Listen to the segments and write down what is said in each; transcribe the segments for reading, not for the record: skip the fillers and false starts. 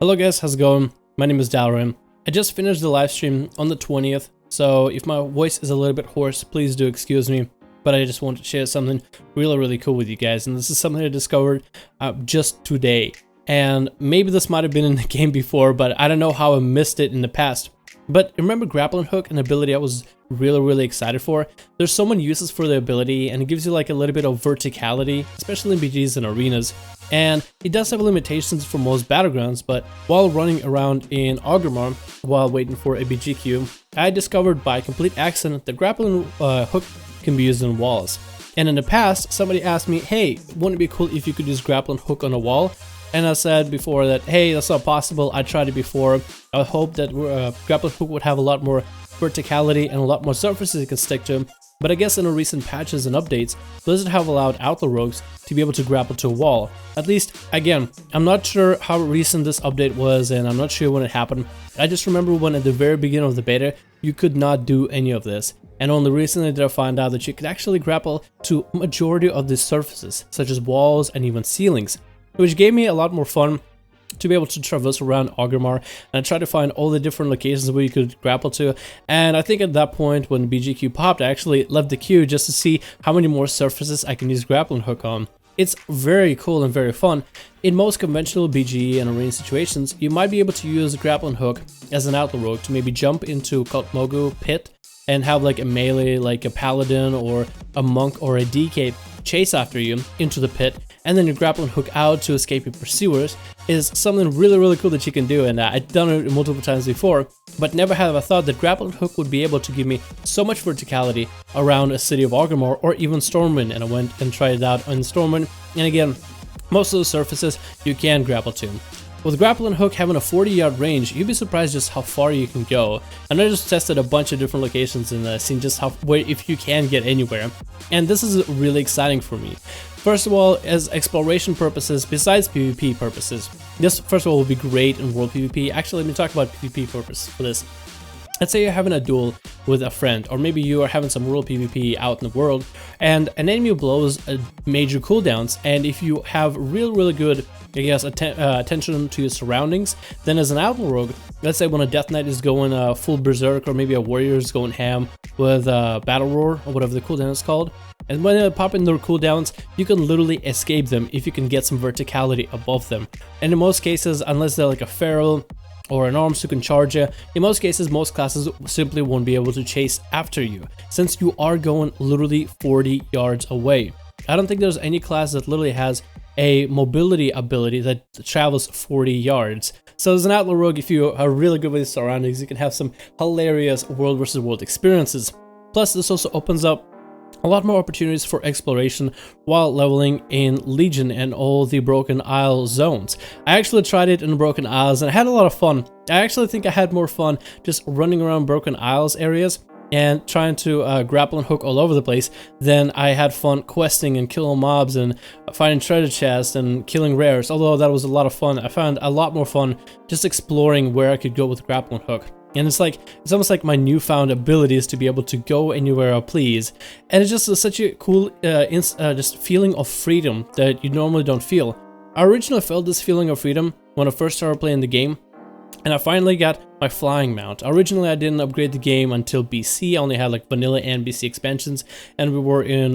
Hello guys, how's it going? My name is Dalrim. I just finished the live stream on the 20th, so if my voice is a little bit hoarse, please do excuse me. But I just want to share something really cool with you guys, and this is something I discovered just today. And maybe this might have been in the game before, but I don't know how I missed it in the past. But remember grappling hook, an ability I was really excited for? There's so many uses for the ability, and it gives you like a little bit of verticality, especially in BGs and arenas. And it does have limitations for most battlegrounds, but while running around in Orgrimmar while waiting for a BG queue, I discovered by complete accident that grappling hook can be used on walls. And in the past, somebody asked me, hey, wouldn't it be cool if you could use grappling hook on a wall? And I said before that, hey, that's not possible. I tried it before. I hope that grappling hook would have a lot more verticality and a lot more surfaces it can stick to. But I guess in the recent patches and updates, Blizzard have allowed Outlaw rogues to be able to grapple to a wall. At least, again, I'm not sure how recent this update was, and I'm not sure when it happened. I just remember when at the very beginning of the beta, you could not do any of this. And only recently did I find out that you could actually grapple to majority of these surfaces, such as walls and even ceilings, which gave me a lot more fun to be able to traverse around Orgrimmar and try to find all the different locations where you could grapple to. And I think at that point when BGQ popped, I actually left the queue just to see how many more surfaces I can use grappling hook on. It's very cool and very fun. In most conventional BG and arena situations, you might be able to use grappling hook as an outlaw rogue to maybe jump into Cult Mogu pit and have like a melee, like a paladin or a monk or a DK chase after you into the pit, and then you grappling hook out to escape your pursuers is something really cool that you can do. And I've done it multiple times before, but never have I thought that grappling hook would be able to give me so much verticality around a city of Orgrimmar or even Stormwind. And I went and tried it out on Stormwind, and again, most of the surfaces you can grapple to. With grappling hook having a 40-yard range, you'd be surprised just how far you can go. And I just tested a bunch of different locations and seen just if you can get anywhere. And this is really exciting for me. First of all, as exploration purposes, besides PvP purposes, this first of all will be great in world PvP. Actually, let me talk about PvP purpose for this. Let's say you're having a duel with a friend, or maybe you are having some world PvP out in the world, and an enemy blows major cooldowns, and if you have really good, I guess, attention to your surroundings, then as an outlaw rogue, let's say when a death knight is going full berserk, or maybe a warrior is going ham with battle roar, or whatever the cooldown is called, and when they pop in their cooldowns, you can literally escape them if you can get some verticality above them. And in most cases, unless they're like a feral or an arms who can charge you, in most cases, most classes simply won't be able to chase after you, since you are going literally 40 yards away. I don't think there's any class that literally has a mobility ability that travels 40 yards. So as an outlaw rogue, if you are really good with your surroundings, you can have some hilarious world versus world experiences. Plus, this also opens up a lot more opportunities for exploration while leveling in Legion and all the Broken Isle zones. I actually tried it in Broken Isles and I had a lot of fun. I actually think I had more fun just running around Broken Isles areas and trying to grapple and hook all over the place than I had fun questing and killing mobs and finding treasure chests and killing rares. Although that was a lot of fun, I found a lot more fun just exploring where I could go with grappling hook. And it's almost like my newfound abilities to be able to go anywhere I please. And it's just such a cool just feeling of freedom that you normally don't feel. I originally felt this feeling of freedom when I first started playing the game, and I finally got my flying mount. Originally I didn't upgrade the game until BC, I only had like vanilla and BC expansions, and we were in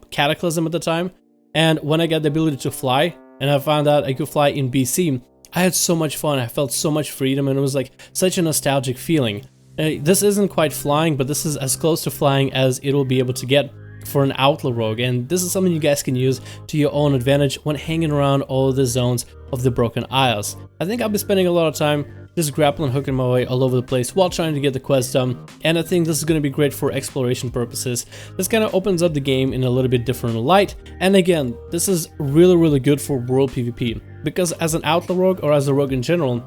Cataclysm at the time. And when I got the ability to fly, and I found out I could fly in BC, I had so much fun. I felt so much freedom, and it was like such a nostalgic feeling. This isn't quite flying, but this is as close to flying as it will be able to get for an outlaw rogue, and this is something you guys can use to your own advantage when hanging around all the zones of the Broken Isles. I think I'll be spending a lot of time just grappling hooking my way all over the place while trying to get the quest done, and I think this is going to be great for exploration purposes. This kind of opens up the game in a little bit different light, and again, this is really good for world PvP, because as an outlaw rogue or as a rogue in general,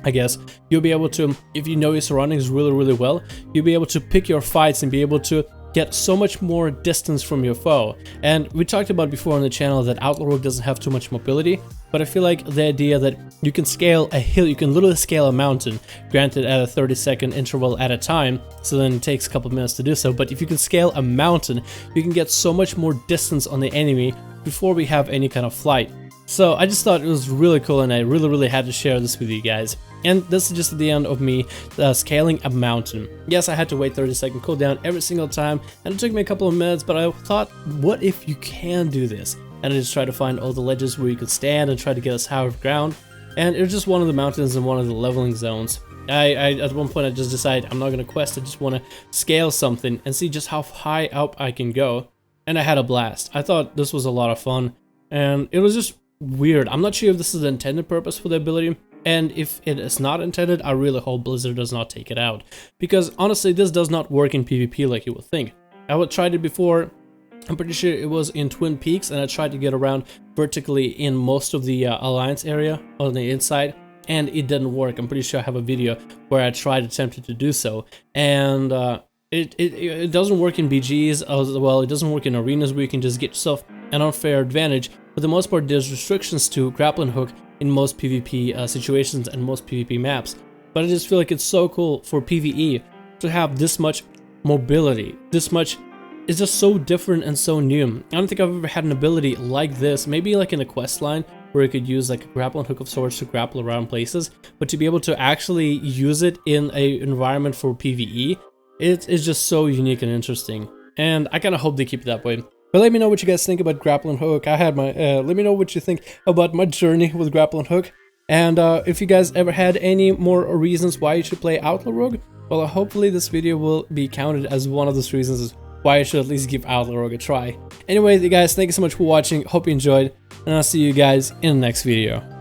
I guess, you'll be able to, if you know your surroundings really well, you'll be able to pick your fights and be able to get so much more distance from your foe. And we talked about before on the channel that Outlaw Rogue doesn't have too much mobility, but I feel like the idea that you can scale a hill, you can literally scale a mountain, granted at a 30-second interval at a time, so then it takes a couple minutes to do so, but if you can scale a mountain, you can get so much more distance on the enemy before we have any kind of flight. So I just thought it was really cool, and I really had to share this with you guys. And this is just the end of me scaling a mountain. Yes, I had to wait 30-second cooldown every single time, and it took me a couple of minutes, but I thought, what if you can do this? And I just tried to find all the ledges where you could stand and try to get as high of ground. And it was just one of the mountains in one of the leveling zones. I at one point I just decided I'm not gonna quest, I just want to scale something and see just how high up I can go. And I had a blast. I thought this was a lot of fun, and it was just weird. I'm not sure if this is the intended purpose for the ability, and if it is not intended, I really hope Blizzard does not take it out, because honestly this does not work in PvP like you would think. I tried it before. I'm pretty sure it was in Twin Peaks, and I tried to get around vertically in most of the Alliance area on the inside, and it didn't work. I'm pretty sure I have a video where I attempted to do so, and it doesn't work in BGs as well. It doesn't work in arenas where you can just get yourself an unfair advantage. For the most part, there's restrictions to grappling hook in most PvP situations and most PvP maps, but I just feel like it's so cool for PvE to have this much mobility, this much. It's just so different and so new. I don't think I've ever had an ability like this, maybe like in a quest line where you could use like a grappling hook of sorts to grapple around places, but to be able to actually use it in a environment for PvE, it's just so unique and interesting. And I kind of hope they keep it that way. But let me know what you guys think about grappling hook. Let me know what you think about my journey with grappling hook. And if you guys ever had any more reasons why you should play Outlaw Rogue, well, hopefully this video will be counted as one of those reasons why I should at least give Outlaw Rogue a try. Anyway, you guys, thank you so much for watching. Hope you enjoyed, and I'll see you guys in the next video.